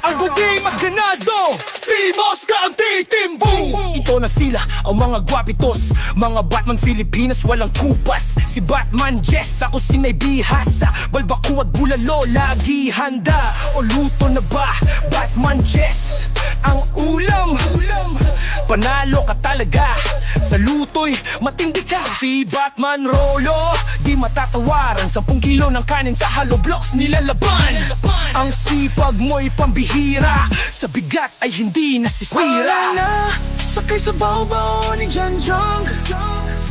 Ang buti mas ganado, Timos ka ang titimbong. Ito na sila, ang mga gwapitos, mga Batman Pilipinas walang kupas. Si Batman Jess, ako sinay bihasa, balbaku at bulalo, lagi handa. O luto na ba, Batman Jess, ang ulam. Panalo ka talaga, sa luto'y matindi ka. Si Batman Rolo, di matatawaran, 10 kilo ng kanin sa hollow blocks nilalaban. Ang sipag mo'y pambihira, sa bigat ay hindi nasisira. Wala na, sakay sa baw-baw ni Janjong.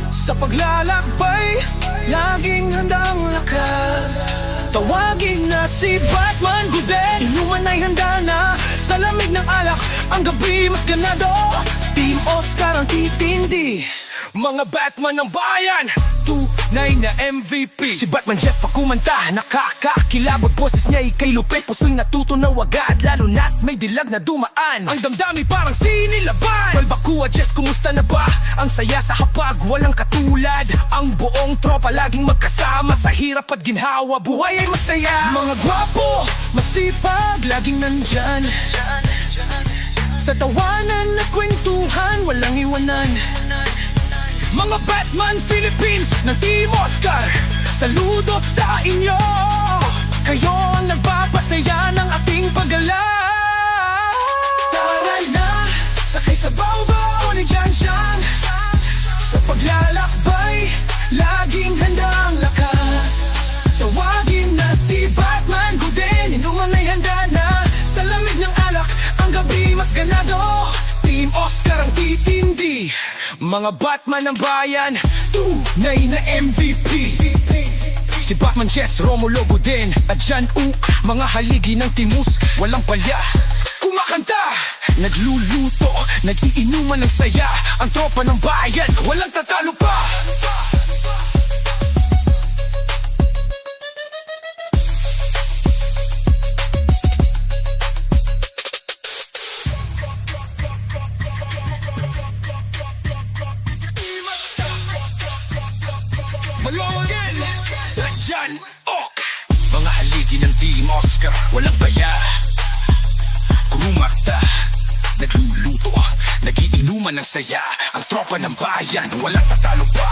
Sa paglalakbay, laging handang lakas. Tawagin na si Batman Guden, inuman ay handa na. Sa lamig ng alak, ang gabi mas ganado. Team Oscar ang titindi, mga Batman ng bayan, tunay na MVP. Si Batman Jess pa kumanta, nakakakilabot. Boses niya ikay lupit, puso'y natutunaw agad. Lalo na't may dilag na dumaan, ang damdami parang sinilaban. Balbakua Jess, kumusta na ba? Ang saya sa hapag, walang katulad. Ang buong tropa laging magkasama, sa hirap at ginhawa, buhay ay masaya. Mga gwapo, masipag, laging nandyan. Sa tawanan na kwentuhan, walang iwanan. Mga Batman Philippines ng Team Oscar, saludo sa inyo. Kayo ang nagpapasaya ng ating paggalaw. Tara na, sakay sa baw-baw ni Janshan. Sa paglalakbay, laging handang lakas. Tawagin na si Batman Guden, inuman ay handa na. Sa lamig ng alak, ang gabi mas ganado. Team Oscar ang titindi, mga Batman ng bayan, tunay na MVP. Si Batman Jess, Romulo Guden at Jan U, mga haligi ng Timus, walang palya. Kumakanta, nagluluto, nag-iinuman ng saya. Ang tropa ng bayan, walang tatalo pa. Malawagin, Jan Ok, mga haligi ng Team Oscar, walang baya. Kumakta, nagluluto, nag-iinuman ng saya. Ang tropa ng bayan, walang tatalo pa.